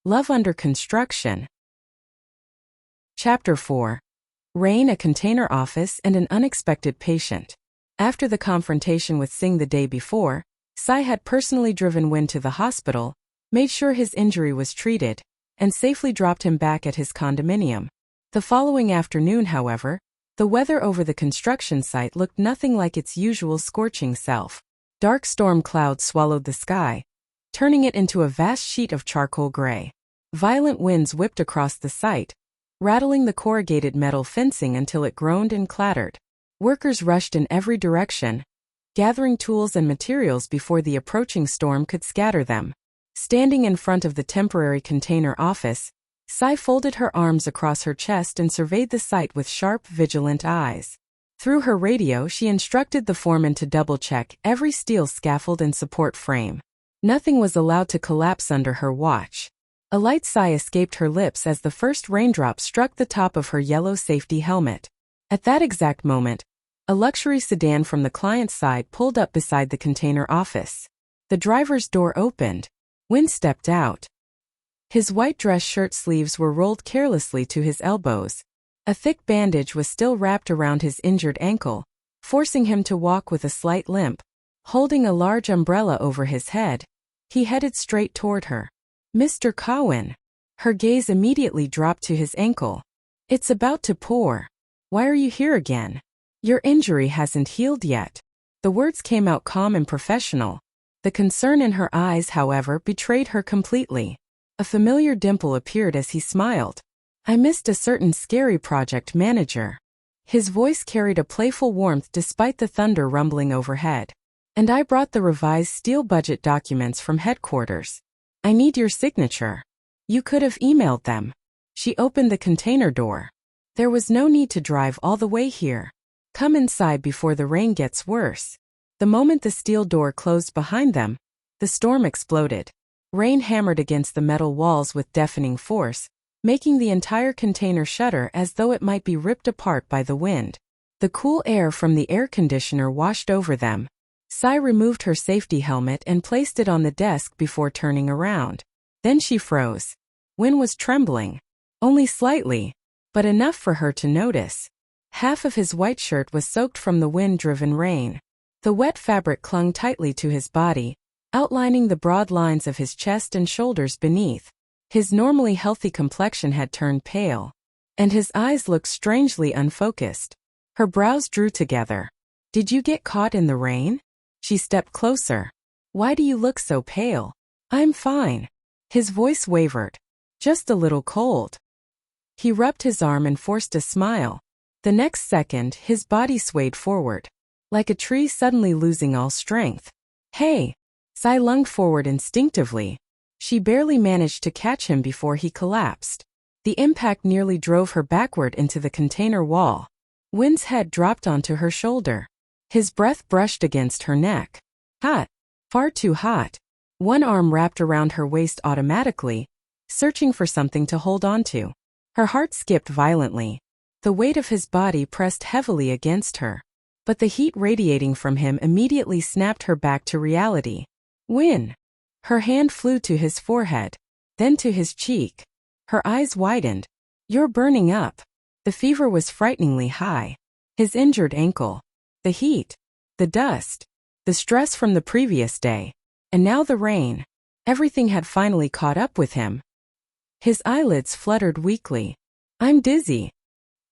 Love under construction. Chapter 4. Rain, a container office, and an unexpected patient. After the confrontation with Singh the day before, Sai had personally driven Win to the hospital, made sure his injury was treated, and safely dropped him back at his condominium. The following afternoon, however, the weather over the construction site looked nothing like its usual scorching self. Dark storm clouds swallowed the sky, turning it into a vast sheet of charcoal gray. Violent winds whipped across the site, rattling the corrugated metal fencing until it groaned and clattered. Workers rushed in every direction, gathering tools and materials before the approaching storm could scatter them. Standing in front of the temporary container office, Sai folded her arms across her chest and surveyed the site with sharp, vigilant eyes. Through her radio, she instructed the foreman to double-check every steel scaffold and support frame. Nothing was allowed to collapse under her watch. A light sigh escaped her lips as the first raindrop struck the top of her yellow safety helmet. At that exact moment, a luxury sedan from the client's side pulled up beside the container office. The driver's door opened. Win stepped out. His white dress shirt sleeves were rolled carelessly to his elbows. A thick bandage was still wrapped around his injured ankle, forcing him to walk with a slight limp. Holding a large umbrella over his head, he headed straight toward her. "Mr. Cowan." Her gaze immediately dropped to his ankle. "It's about to pour. Why are you here again? Your injury hasn't healed yet." The words came out calm and professional. The concern in her eyes, however, betrayed her completely. A familiar dimple appeared as he smiled. "I missed a certain scary project manager." His voice carried a playful warmth despite the thunder rumbling overhead. "And I brought the revised steel budget documents from headquarters. I need your signature. You could have emailed them." She opened the container door. "There was no need to drive all the way here. Come inside before the rain gets worse." The moment the steel door closed behind them, the storm exploded. Rain hammered against the metal walls with deafening force, making the entire container shudder as though it might be ripped apart by the wind. The cool air from the air conditioner washed over them. Sai removed her safety helmet and placed it on the desk before turning around. Then she froze. Win was trembling. Only slightly, but enough for her to notice. Half of his white shirt was soaked from the wind-driven rain. The wet fabric clung tightly to his body, outlining the broad lines of his chest and shoulders beneath. His normally healthy complexion had turned pale, and his eyes looked strangely unfocused. Her brows drew together. "Did you get caught in the rain?" She stepped closer. "Why do you look so pale?" "I'm fine." His voice wavered. "Just a little cold." He rubbed his arm and forced a smile. The next second, his body swayed forward, like a tree suddenly losing all strength. "Hey!" Sai lunged forward instinctively. She barely managed to catch him before he collapsed. The impact nearly drove her backward into the container wall. Win's head dropped onto her shoulder. His breath brushed against her neck. Hot. Far too hot. One arm wrapped around her waist automatically, searching for something to hold onto. Her heart skipped violently. The weight of his body pressed heavily against her. But the heat radiating from him immediately snapped her back to reality. "Win." Her hand flew to his forehead, then to his cheek. Her eyes widened. "You're burning up." The fever was frighteningly high. His injured ankle. The heat. The dust. The stress from the previous day. And now the rain. Everything had finally caught up with him. His eyelids fluttered weakly. "I'm dizzy."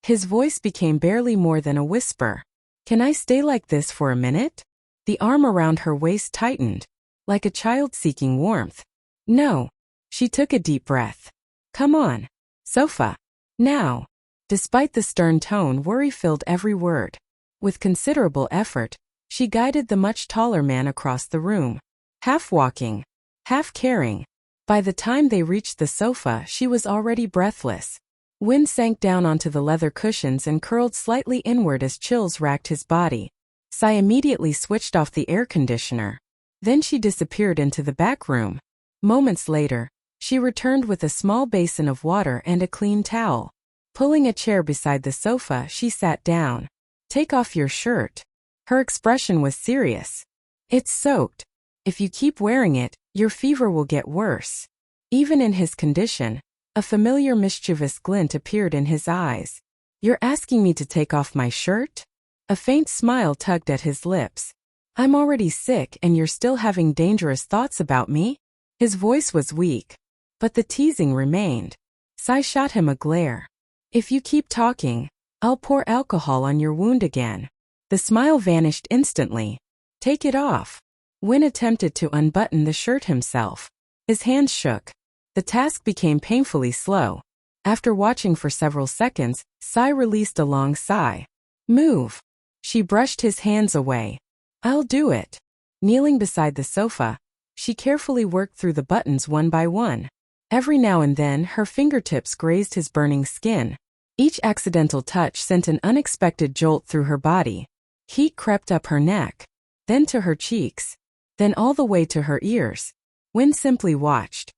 His voice became barely more than a whisper. "Can I stay like this for a minute?" The arm around her waist tightened, like a child seeking warmth. "No." She took a deep breath. "Come on. Sofa. Now." Despite the stern tone, worry filled every word. With considerable effort, she guided the much taller man across the room. Half walking, half caring. By the time they reached the sofa, she was already breathless. Win sank down onto the leather cushions and curled slightly inward as chills racked his body. Sai immediately switched off the air conditioner. Then she disappeared into the back room. Moments later, she returned with a small basin of water and a clean towel. Pulling a chair beside the sofa, she sat down. "Take off your shirt." Her expression was serious. "It's soaked. If you keep wearing it, your fever will get worse." Even in his condition, a familiar mischievous glint appeared in his eyes. "You're asking me to take off my shirt?" A faint smile tugged at his lips. "I'm already sick and you're still having dangerous thoughts about me?" His voice was weak, but the teasing remained. Sai shot him a glare. "If you keep talking, I'll pour alcohol on your wound again." The smile vanished instantly. "Take it off." Win attempted to unbutton the shirt himself. His hands shook. The task became painfully slow. After watching for several seconds, Sai released a long sigh. "Move." She brushed his hands away. "I'll do it." Kneeling beside the sofa, she carefully worked through the buttons one by one. Every now and then her fingertips grazed his burning skin. Each accidental touch sent an unexpected jolt through her body. Heat crept up her neck, then to her cheeks, then all the way to her ears. Win simply watched.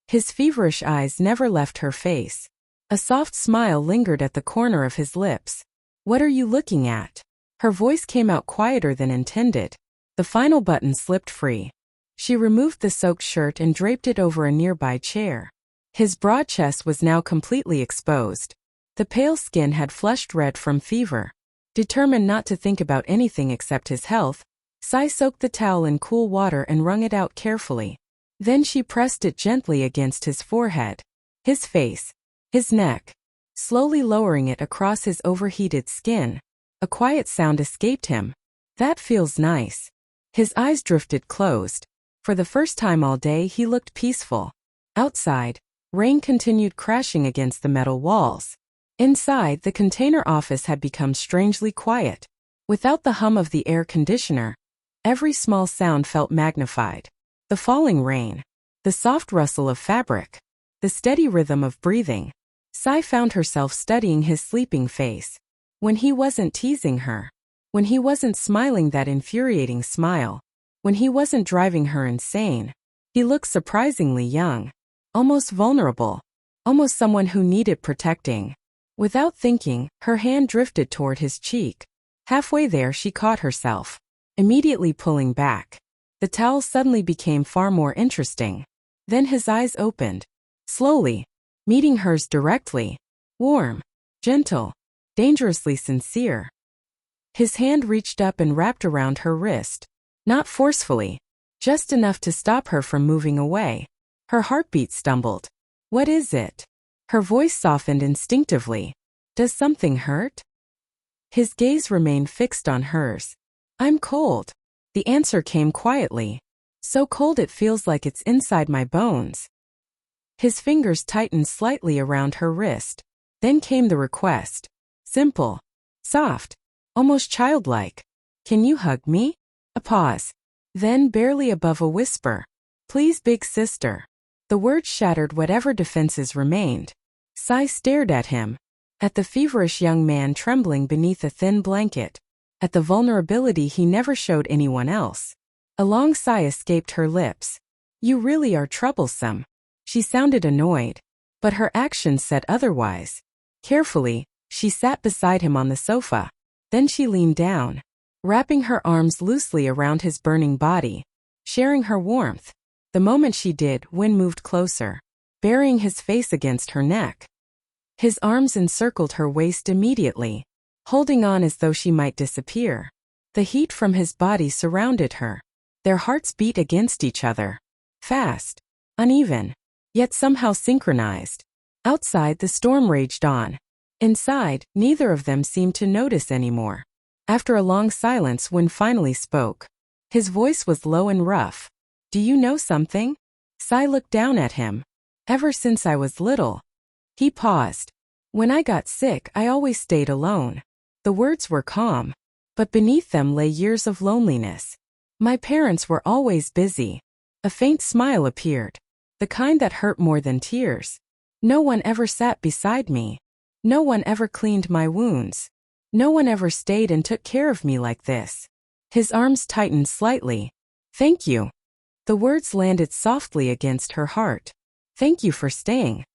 His feverish eyes never left her face. A soft smile lingered at the corner of his lips. "What are you looking at?" Her voice came out quieter than intended. The final button slipped free. She removed the soaked shirt and draped it over a nearby chair. His broad chest was now completely exposed. The pale skin had flushed red from fever. Determined not to think about anything except his health, Sai soaked the towel in cool water and wrung it out carefully. Then she pressed it gently against his forehead, his face, his neck, slowly lowering it across his overheated skin. A quiet sound escaped him. "That feels nice." His eyes drifted closed. For the first time all day he looked peaceful. Outside, rain continued crashing against the metal walls. Inside, the container office had become strangely quiet. Without the hum of the air conditioner, every small sound felt magnified. The falling rain, the soft rustle of fabric, the steady rhythm of breathing. Sai found herself studying his sleeping face. When he wasn't teasing her, when he wasn't smiling that infuriating smile, when he wasn't driving her insane, he looked surprisingly young, almost vulnerable, almost someone who needed protecting. Without thinking, her hand drifted toward his cheek. Halfway there she caught herself, immediately pulling back. The towel suddenly became far more interesting. Then his eyes opened, slowly, meeting hers directly. Warm, gentle, dangerously sincere. His hand reached up and wrapped around her wrist. Not forcefully, just enough to stop her from moving away. Her heartbeat stumbled. "What is it?" Her voice softened instinctively. "Does something hurt?" His gaze remained fixed on hers. "I'm cold." The answer came quietly. "So cold it feels like it's inside my bones." His fingers tightened slightly around her wrist. Then came the request. Simple, soft, almost childlike. "Can you hug me?" A pause. Then barely above a whisper. "Please, big sister." The words shattered whatever defenses remained. Sai stared at him, at the feverish young man trembling beneath a thin blanket, at the vulnerability he never showed anyone else. A long sigh escaped her lips. "You really are troublesome." She sounded annoyed, but her actions said otherwise. Carefully, she sat beside him on the sofa. Then she leaned down, wrapping her arms loosely around his burning body, sharing her warmth. The moment she did, Win moved closer, burying his face against her neck. His arms encircled her waist immediately, holding on as though she might disappear. The heat from his body surrounded her. Their hearts beat against each other. Fast, uneven, yet somehow synchronized. Outside, the storm raged on. Inside, neither of them seemed to notice anymore. After a long silence, Win finally spoke. His voice was low and rough. "Do you know something?" Sai looked down at him. "Ever since I was little." He paused. "When I got sick, I always stayed alone." The words were calm, but beneath them lay years of loneliness. "My parents were always busy." A faint smile appeared, the kind that hurt more than tears. "No one ever sat beside me. No one ever cleaned my wounds. No one ever stayed and took care of me like this." His arms tightened slightly. "Thank you." The words landed softly against her heart. "Thank you for staying.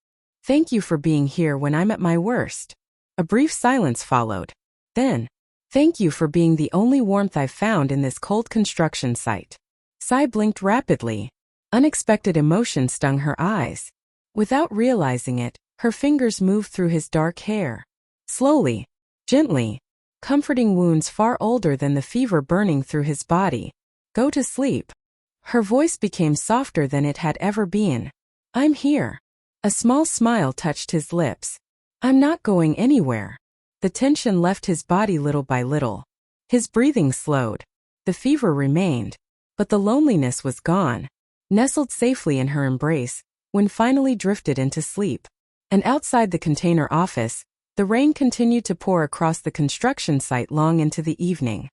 Thank you for being here when I'm at my worst." A brief silence followed. Then, "Thank you for being the only warmth I've found in this cold construction site." Sai blinked rapidly. Unexpected emotion stung her eyes. Without realizing it, her fingers moved through his dark hair. Slowly, gently, comforting wounds far older than the fever burning through his body. Go to sleep. Her voice became softer than it had ever been. I'm here. A small smile touched his lips. I'm not going anywhere. The tension left his body little by little. His breathing slowed. The fever remained, but the loneliness was gone. Nestled safely in her embrace, Wynn finally drifted into sleep. And outside the container office, the rain continued to pour across the construction site long into the evening.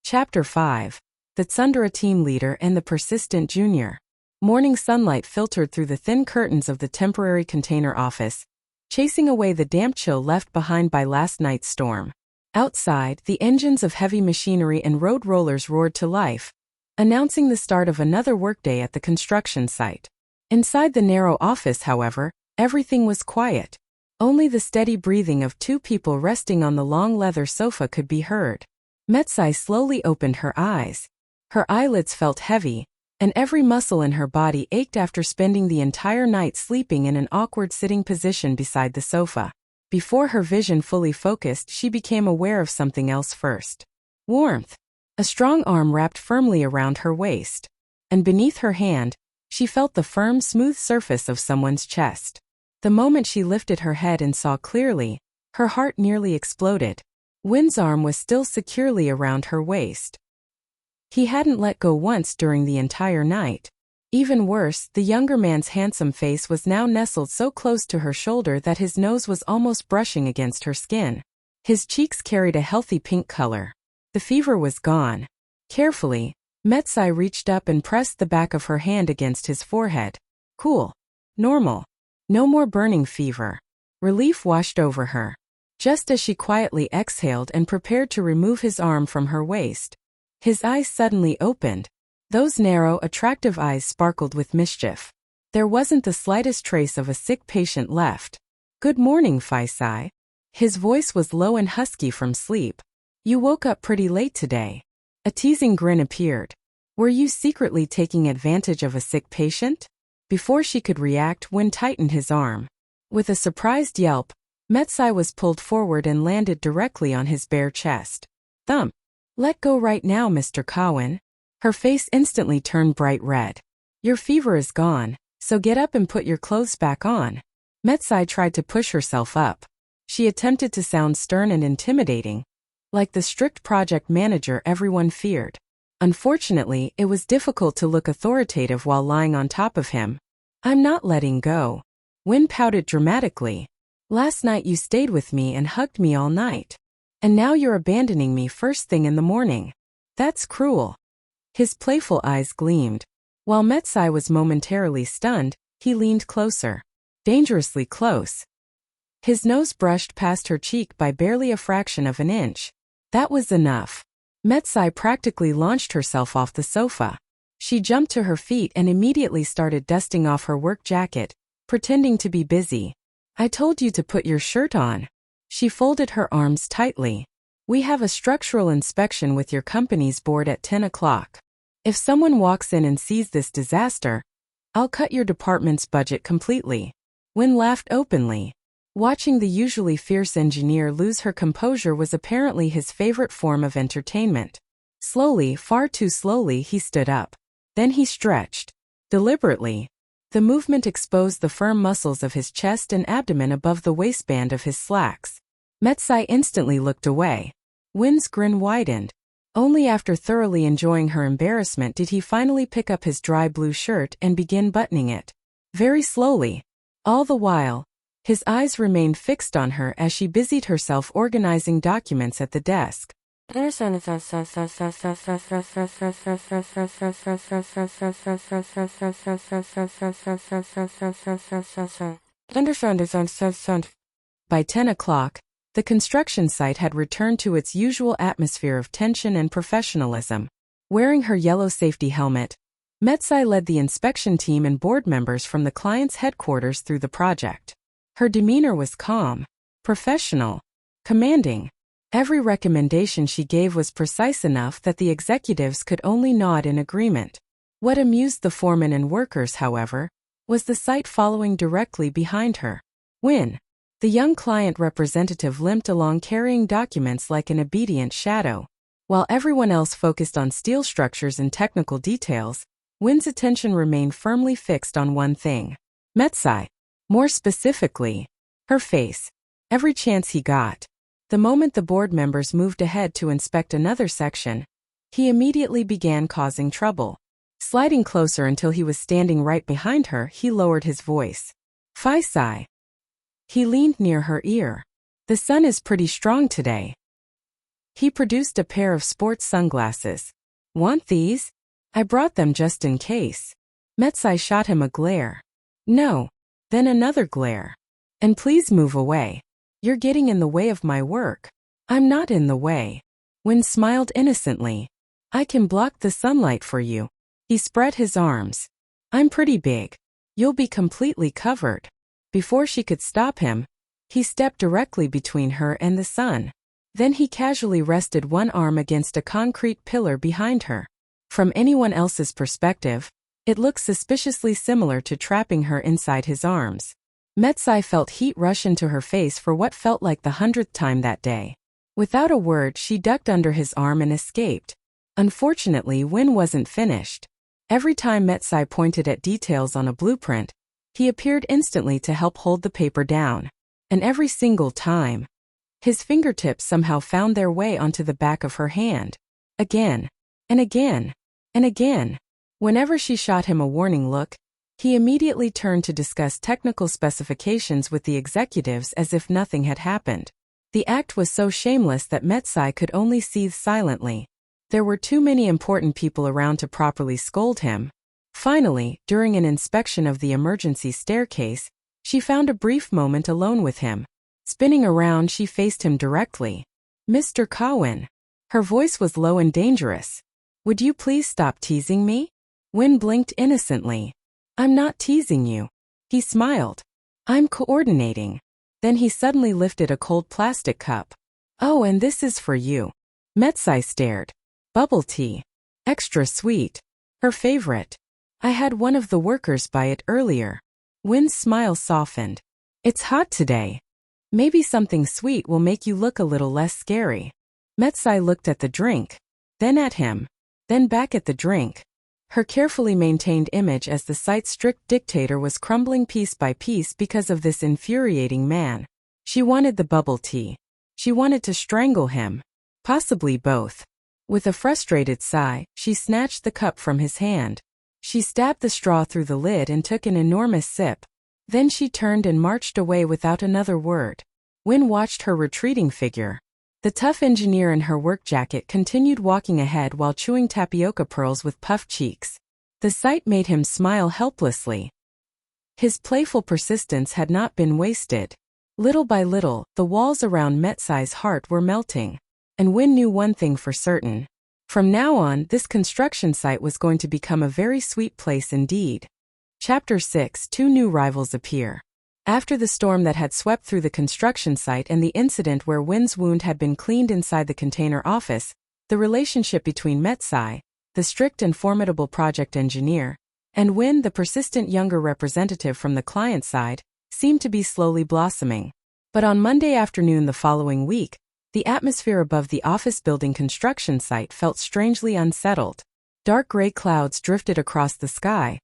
Chapter 5. The Tsundere team leader and the persistent junior. Morning sunlight filtered through the thin curtains of the temporary container office, chasing away the damp chill left behind by last night's storm. Outside, the engines of heavy machinery and road rollers roared to life, announcing the start of another workday at the construction site. Inside the narrow office, however, everything was quiet. Only the steady breathing of two people resting on the long leather sofa could be heard. Metsai slowly opened her eyes. Her eyelids felt heavy, and every muscle in her body ached after spending the entire night sleeping in an awkward sitting position beside the sofa. Before her vision fully focused, she became aware of something else first. Warmth. A strong arm wrapped firmly around her waist. And beneath her hand, she felt the firm, smooth surface of someone's chest. The moment she lifted her head and saw clearly, her heart nearly exploded. Wynn's arm was still securely around her waist. He hadn't let go once during the entire night. Even worse, the younger man's handsome face was now nestled so close to her shoulder that his nose was almost brushing against her skin. His cheeks carried a healthy pink color. The fever was gone. Carefully, Metsai reached up and pressed the back of her hand against his forehead. Cool. Normal. No more burning fever. Relief washed over her. Just as she quietly exhaled and prepared to remove his arm from her waist, his eyes suddenly opened. Those narrow, attractive eyes sparkled with mischief. There wasn't the slightest trace of a sick patient left. Good morning, Faisai. His voice was low and husky from sleep. You woke up pretty late today. A teasing grin appeared. Were you secretly taking advantage of a sick patient? Before she could react, Wynn tightened his arm. With a surprised yelp, Metsai was pulled forward and landed directly on his bare chest. Thump. Let go right now, Mr. Cowan. Her face instantly turned bright red. Your fever is gone, so get up and put your clothes back on. Metsai tried to push herself up. She attempted to sound stern and intimidating, like the strict project manager everyone feared. Unfortunately, it was difficult to look authoritative while lying on top of him. I'm not letting go. Wynn pouted dramatically. Last night you stayed with me and hugged me all night. And now you're abandoning me first thing in the morning. That's cruel. His playful eyes gleamed. While Metsai was momentarily stunned, he leaned closer. Dangerously close. His nose brushed past her cheek by barely a fraction of an inch. That was enough. Metsai practically launched herself off the sofa. She jumped to her feet and immediately started dusting off her work jacket, pretending to be busy. I told you to put your shirt on. She folded her arms tightly. We have a structural inspection with your company's board at 10 o'clock. If someone walks in and sees this disaster, I'll cut your department's budget completely. Wynn laughed openly. Watching the usually fierce engineer lose her composure was apparently his favorite form of entertainment. Slowly, far too slowly, he stood up. Then he stretched. Deliberately. The movement exposed the firm muscles of his chest and abdomen above the waistband of his slacks. Metsai instantly looked away. Wynn's grin widened. Only after thoroughly enjoying her embarrassment did he finally pick up his dry blue shirt and begin buttoning it. Very slowly. All the while, his eyes remained fixed on her as she busied herself organizing documents at the desk. By 10 o'clock, the construction site had returned to its usual atmosphere of tension and professionalism. Wearing her yellow safety helmet, Metsai led the inspection team and board members from the client's headquarters through the project. Her demeanor was calm, professional, commanding. Every recommendation she gave was precise enough that the executives could only nod in agreement. What amused the foreman and workers, however, was the sight following directly behind her. When the young client representative limped along carrying documents like an obedient shadow. While everyone else focused on steel structures and technical details, Wynn's attention remained firmly fixed on one thing. Metsai. More specifically, her face. Every chance he got. The moment the board members moved ahead to inspect another section, he immediately began causing trouble. Sliding closer until he was standing right behind her, he lowered his voice. Sai. He leaned near her ear. The sun is pretty strong today. He produced a pair of sports sunglasses. Want these? I brought them just in case. Metsai shot him a glare. No. Then another glare. And please move away. You're getting in the way of my work. I'm not in the way. Wynn smiled innocently. I can block the sunlight for you. He spread his arms. I'm pretty big. You'll be completely covered. Before she could stop him, he stepped directly between her and the sun. Then he casually rested one arm against a concrete pillar behind her. From anyone else's perspective, it looked suspiciously similar to trapping her inside his arms. Metsai felt heat rush into her face for what felt like the 100th time that day. Without a word, she ducked under his arm and escaped. Unfortunately, Wynn wasn't finished. Every time Metsai pointed at details on a blueprint, he appeared instantly to help hold the paper down. And every single time, his fingertips somehow found their way onto the back of her hand. Again, and again, and again. Whenever she shot him a warning look, he immediately turned to discuss technical specifications with the executives as if nothing had happened. The act was so shameless that Metsai could only seethe silently. There were too many important people around to properly scold him. Finally, during an inspection of the emergency staircase, she found a brief moment alone with him. Spinning around, she faced him directly. Mr. Cowan. Her voice was low and dangerous. Would you please stop teasing me? Wynn blinked innocently. I'm not teasing you. He smiled. I'm coordinating. Then he suddenly lifted a cold plastic cup. Oh, and this is for you. Metsai stared. Bubble tea. Extra sweet. Her favorite. I had one of the workers buy it earlier. Wynn's smile softened. It's hot today. Maybe something sweet will make you look a little less scary. Metsai looked at the drink, then at him, then back at the drink. Her carefully maintained image as the site's strict dictator was crumbling piece by piece because of this infuriating man. She wanted the bubble tea. She wanted to strangle him. Possibly both. With a frustrated sigh, she snatched the cup from his hand. She stabbed the straw through the lid and took an enormous sip. Then she turned and marched away without another word. Wynn watched her retreating figure. The tough engineer in her work jacket continued walking ahead while chewing tapioca pearls with puffed cheeks. The sight made him smile helplessly. His playful persistence had not been wasted. Little by little, the walls around Metsai's heart were melting. And Wynn knew one thing for certain. From now on, this construction site was going to become a very sweet place indeed. Chapter 6. Two new rivals appear. After the storm that had swept through the construction site and the incident where Wynn's wound had been cleaned inside the container office, the relationship between Metsai, the strict and formidable project engineer, and Wynn, the persistent younger representative from the client side, seemed to be slowly blossoming. But on Monday afternoon the following week, the atmosphere above the office building construction site felt strangely unsettled. Dark gray clouds drifted across the sky,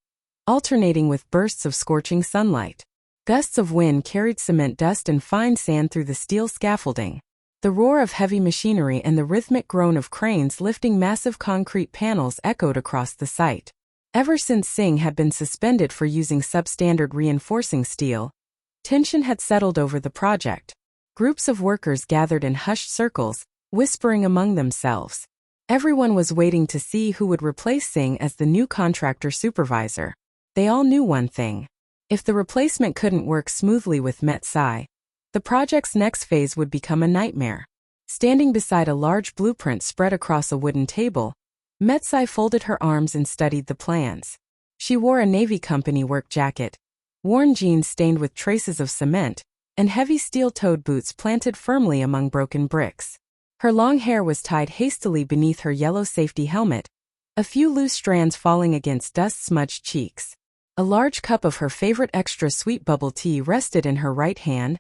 alternating with bursts of scorching sunlight. Gusts of wind carried cement dust and fine sand through the steel scaffolding. The roar of heavy machinery and the rhythmic groan of cranes lifting massive concrete panels echoed across the site. Ever since Singh had been suspended for using substandard reinforcing steel, tension had settled over the project. Groups of workers gathered in hushed circles, whispering among themselves. Everyone was waiting to see who would replace Singh as the new contractor supervisor. They all knew one thing. If the replacement couldn't work smoothly with Metsai, the project's next phase would become a nightmare. Standing beside a large blueprint spread across a wooden table, Metsai folded her arms and studied the plans. She wore a Navy Company work jacket, worn jeans stained with traces of cement, and heavy steel-toed boots planted firmly among broken bricks. Her long hair was tied hastily beneath her yellow safety helmet, a few loose strands falling against dust-smudged cheeks. A large cup of her favorite extra-sweet bubble tea rested in her right hand,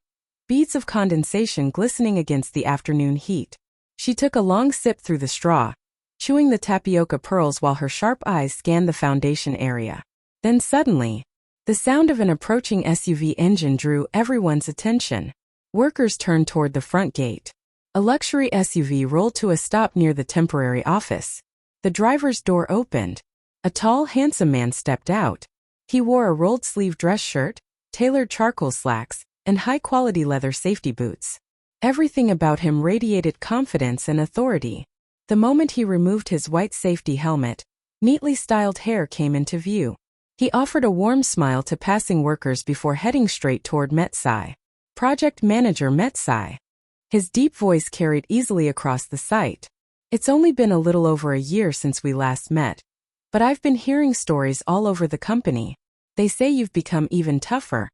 beads of condensation glistening against the afternoon heat. She took a long sip through the straw, chewing the tapioca pearls while her sharp eyes scanned the foundation area. Then suddenly, the sound of an approaching SUV engine drew everyone's attention. Workers turned toward the front gate. A luxury SUV rolled to a stop near the temporary office. The driver's door opened. A tall, handsome man stepped out. He wore a rolled-sleeve dress shirt, tailored charcoal slacks, and high-quality leather safety boots. Everything about him radiated confidence and authority. The moment he removed his white safety helmet, neatly styled hair came into view. He offered a warm smile to passing workers before heading straight toward Metsai. Project Manager Metsai. His deep voice carried easily across the site. It's only been a little over a year since we last met, but I've been hearing stories all over the company. They say you've become even tougher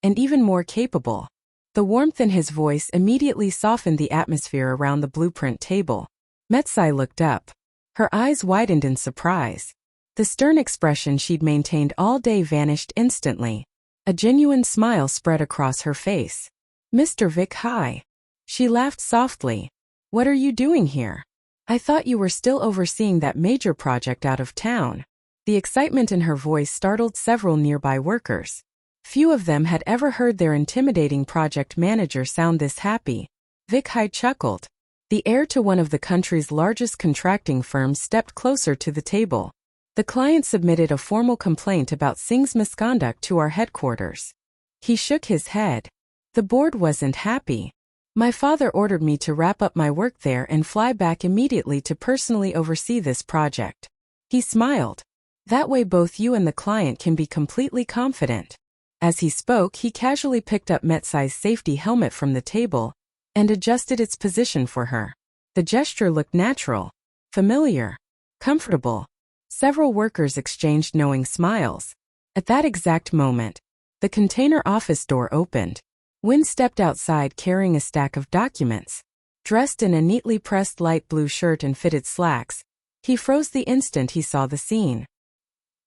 and even more capable. The warmth in his voice immediately softened the atmosphere around the blueprint table. Metsai looked up. Her eyes widened in surprise. The stern expression she'd maintained all day vanished instantly. A genuine smile spread across her face. Mr. Vic, hi. She laughed softly. What are you doing here? I thought you were still overseeing that major project out of town. The excitement in her voice startled several nearby workers. Few of them had ever heard their intimidating project manager sound this happy. Vic Hai chuckled. The heir to one of the country's largest contracting firms stepped closer to the table. The client submitted a formal complaint about Singh's misconduct to our headquarters. He shook his head. The board wasn't happy. My father ordered me to wrap up my work there and fly back immediately to personally oversee this project. He smiled. That way both you and the client can be completely confident. As he spoke, he casually picked up Metsai's safety helmet from the table and adjusted its position for her. The gesture looked natural, familiar, comfortable. Several workers exchanged knowing smiles. At that exact moment, the container office door opened. Wynn stepped outside carrying a stack of documents. Dressed in a neatly pressed light blue shirt and fitted slacks, he froze the instant he saw the scene.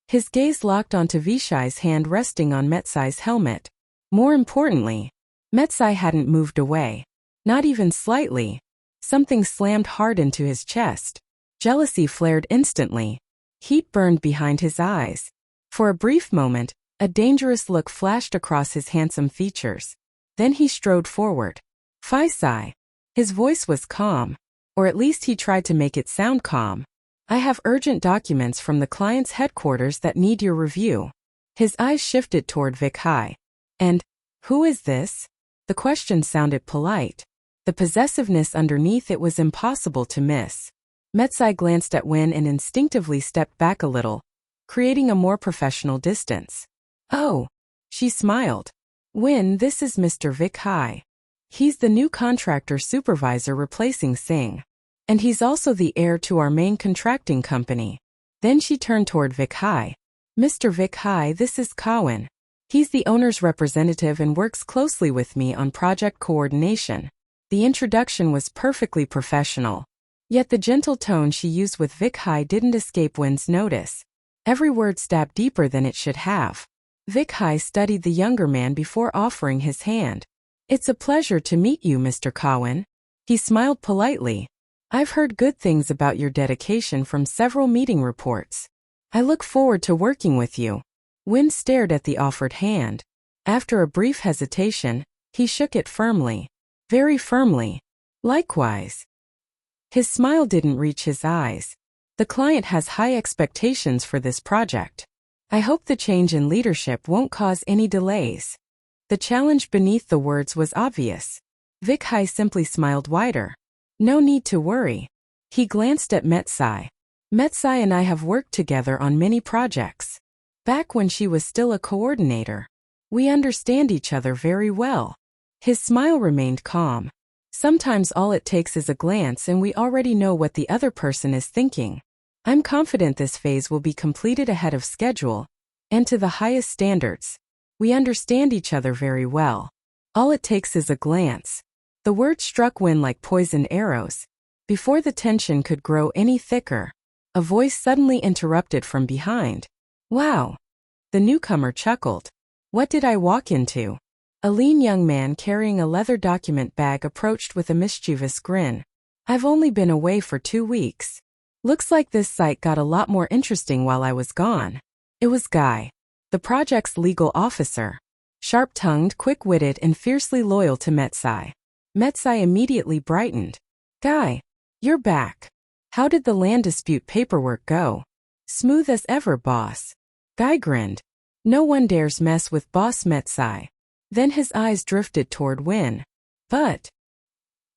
His gaze locked onto Vishai's hand resting on Metsai's helmet. More importantly, Metsai hadn't moved away. Not even slightly. Something slammed hard into his chest. Jealousy flared instantly. Heat burned behind his eyes. For a brief moment, a dangerous look flashed across his handsome features. Then he strode forward. Faisai. His voice was calm. Or at least he tried to make it sound calm. I have urgent documents from the client's headquarters that need your review. His eyes shifted toward Vic Hai. And, who is this? The question sounded polite. The possessiveness underneath it was impossible to miss. Metsai glanced at Wynn and instinctively stepped back a little, creating a more professional distance. Oh, she smiled. Wynn, this is Mr. Vic Hai. He's the new contractor supervisor replacing Singh. And he's also the heir to our main contracting company. Then she turned toward Vic Hai. Mr. Vic Hai, this is Cowan. He's the owner's representative and works closely with me on project coordination. The introduction was perfectly professional. Yet the gentle tone she used with Vic Hai didn't escape Wynn's notice. Every word stabbed deeper than it should have. Vic Hai studied the younger man before offering his hand. It's a pleasure to meet you, Mr. Cowan. He smiled politely. I've heard good things about your dedication from several meeting reports. I look forward to working with you. Wynn stared at the offered hand. After a brief hesitation, he shook it firmly. Very firmly. Likewise. His smile didn't reach his eyes. The client has high expectations for this project. I hope the change in leadership won't cause any delays. The challenge beneath the words was obvious. Vic Hai simply smiled wider. No need to worry. He glanced at Metsai. Metsai and I have worked together on many projects. Back when she was still a coordinator. We understand each other very well. His smile remained calm. Sometimes all it takes is a glance and we already know what the other person is thinking. I'm confident this phase will be completed ahead of schedule, and to the highest standards. We understand each other very well. All it takes is a glance. The word struck Wynn like poisoned arrows. Before the tension could grow any thicker, A voice suddenly interrupted from behind. Wow! The newcomer chuckled. What did I walk into? A lean young man carrying a leather document bag approached with a mischievous grin. I've only been away for 2 weeks. Looks like this site got a lot more interesting while I was gone. It was Guy, the project's legal officer. Sharp-tongued, quick-witted, and fiercely loyal to Metsai. Metsai immediately brightened. Guy, you're back. How did the land dispute paperwork go? Smooth as ever, boss. Guy grinned. No one dares mess with Boss Metsai. Then his eyes drifted toward Win. But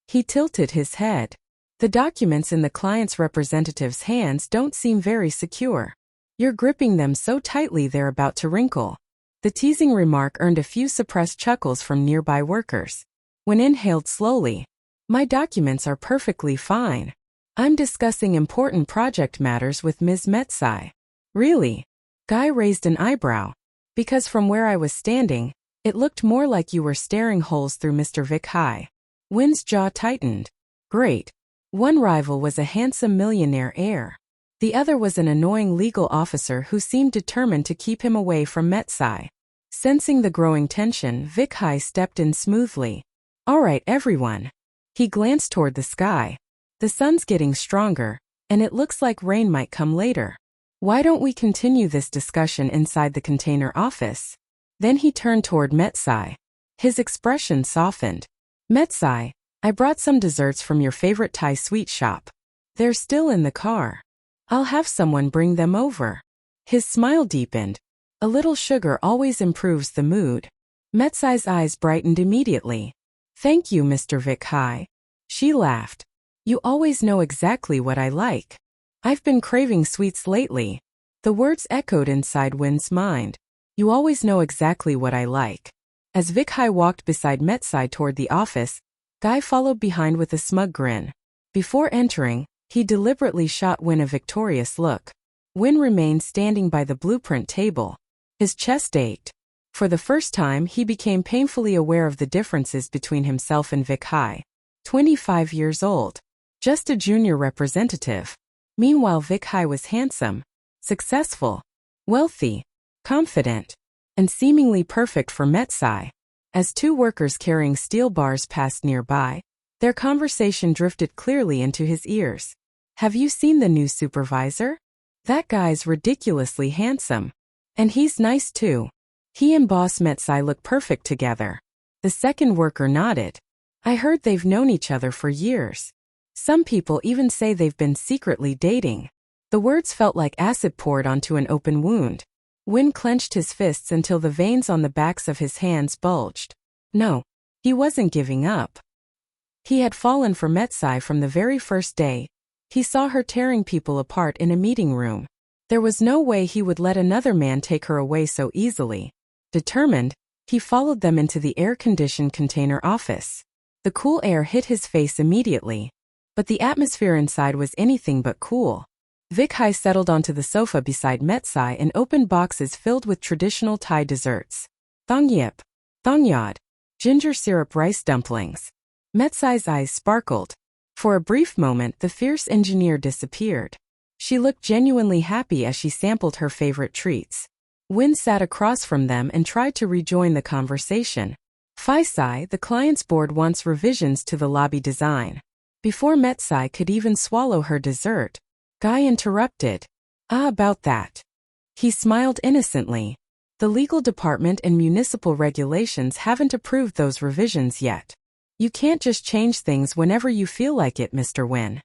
he tilted his head. The documents in the client's representative's hands don't seem very secure. You're gripping them so tightly they're about to wrinkle. The teasing remark earned a few suppressed chuckles from nearby workers. Win inhaled slowly. My documents are perfectly fine. I'm discussing important project matters with Ms. Metsai. Really? Guy raised an eyebrow. Because from where I was standing, it looked more like you were staring holes through Mr. Vic High. Win's jaw tightened. Great. One rival was a handsome millionaire heir. The other was an annoying legal officer who seemed determined to keep him away from Metsai. Sensing the growing tension, Vic High stepped in smoothly. All right, everyone. He glanced toward the sky. The sun's getting stronger, and it looks like rain might come later. Why don't we continue this discussion inside the container office? Then he turned toward Metsai. His expression softened. Metsai, I brought some desserts from your favorite Thai sweet shop. They're still in the car. I'll have someone bring them over. His smile deepened. A little sugar always improves the mood. Metsai's eyes brightened immediately. Thank you, Mr. Vic High. She laughed. You always know exactly what I like. I've been craving sweets lately. The words echoed inside Win's mind. You always know exactly what I like. As Vic High walked beside Metsai toward the office, Guy followed behind with a smug grin. Before entering, he deliberately shot Win a victorious look. Win remained standing by the blueprint table. His chest ached. For the first time, he became painfully aware of the differences between himself and Vic High. 25 years old. Just a junior representative. Meanwhile, Vic High was handsome, successful, wealthy, confident, and seemingly perfect for Metsai. As two workers carrying steel bars passed nearby, their conversation drifted clearly into his ears. Have you seen the new supervisor? That guy's ridiculously handsome. And he's nice too. He and Boss Metsai look perfect together. The second worker nodded. I heard they've known each other for years. Some people even say they've been secretly dating. The words felt like acid poured onto an open wound. Win clenched his fists until the veins on the backs of his hands bulged. No, he wasn't giving up. He had fallen for Metsai from the very first day. He saw her tearing people apart in a meeting room. There was no way he would let another man take her away so easily. Determined, he followed them into the air-conditioned container office. The cool air hit his face immediately. But the atmosphere inside was anything but cool. Vic High settled onto the sofa beside Metsai and opened boxes filled with traditional Thai desserts. Thongyip, thongyad, ginger syrup rice dumplings. Metsai's eyes sparkled. For a brief moment, the fierce engineer disappeared. She looked genuinely happy as she sampled her favorite treats. Win sat across from them and tried to rejoin the conversation. Faisai, the client's board wants revisions to the lobby design. Before Metsai could even swallow her dessert, Guy interrupted. About that. He smiled innocently. The legal department and municipal regulations haven't approved those revisions yet. You can't just change things whenever you feel like it, Mr. Win.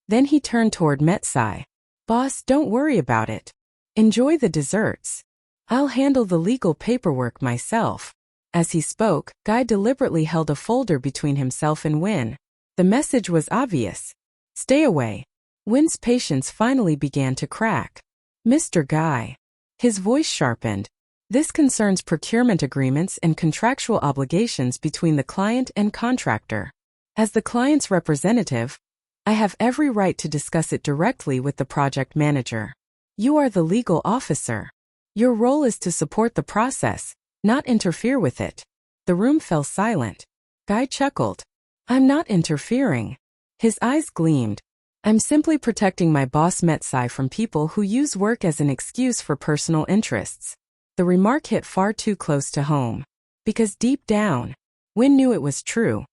Then he turned toward Metsai. Boss, don't worry about it. Enjoy the desserts. I'll handle the legal paperwork myself. As he spoke, Guy deliberately held a folder between himself and Win. The message was obvious. Stay away. Win's patience finally began to crack. Mr. Guy. His voice sharpened. This concerns procurement agreements and contractual obligations between the client and contractor. As the client's representative, I have every right to discuss it directly with the project manager. You are the legal officer. Your role is to support the process, not interfere with it. The room fell silent. Guy chuckled. I'm not interfering. His eyes gleamed. I'm simply protecting my boss Metsai from people who use work as an excuse for personal interests. The remark hit far too close to home. Because deep down, Win knew it was true.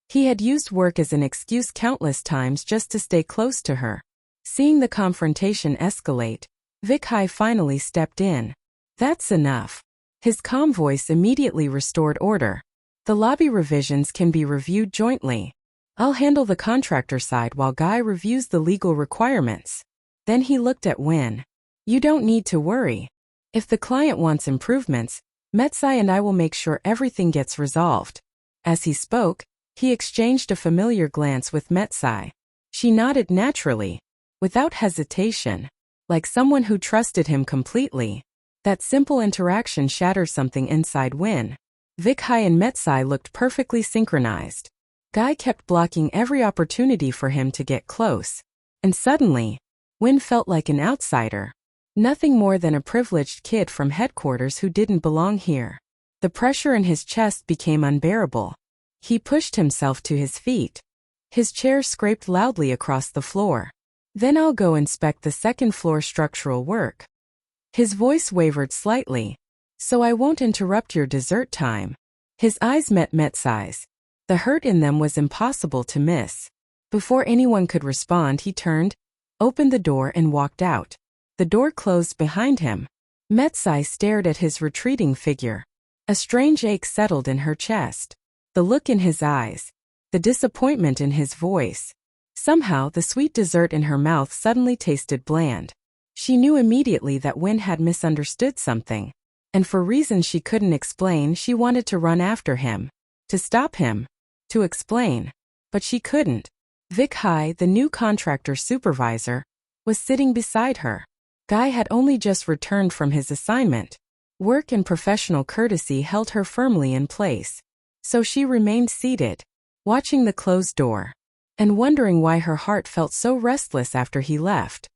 He had used work as an excuse countless times just to stay close to her. Seeing the confrontation escalate, Vikhai finally stepped in. That's enough. His calm voice immediately restored order. The lobby revisions can be reviewed jointly. I'll handle the contractor side while Guy reviews the legal requirements. Then he looked at Win. You don't need to worry. If the client wants improvements, Metsai and I will make sure everything gets resolved. As he spoke, he exchanged a familiar glance with Metsai. She nodded naturally, without hesitation, like someone who trusted him completely. That simple interaction shattered something inside Win. Vikhai and Metsai looked perfectly synchronized. Guy kept blocking every opportunity for him to get close. And suddenly, Win felt like an outsider. Nothing more than a privileged kid from headquarters who didn't belong here. The pressure in his chest became unbearable. He pushed himself to his feet. His chair scraped loudly across the floor. Then I'll go inspect the second floor structural work. His voice wavered slightly. So I won't interrupt your dessert time. His eyes met Metsai's. The hurt in them was impossible to miss. Before anyone could respond, he turned, opened the door and walked out. The door closed behind him. Metsai stared at his retreating figure. A strange ache settled in her chest. The look in his eyes. The disappointment in his voice. Somehow the sweet dessert in her mouth suddenly tasted bland. She knew immediately that Win had misunderstood something. And for reasons she couldn't explain, she wanted to run after him. To stop him. To explain. But she couldn't. Vikhai, the new contractor supervisor, was sitting beside her. Guy had only just returned from his assignment. Work and professional courtesy held her firmly in place. So she remained seated, watching the closed door, and wondering why her heart felt so restless after he left.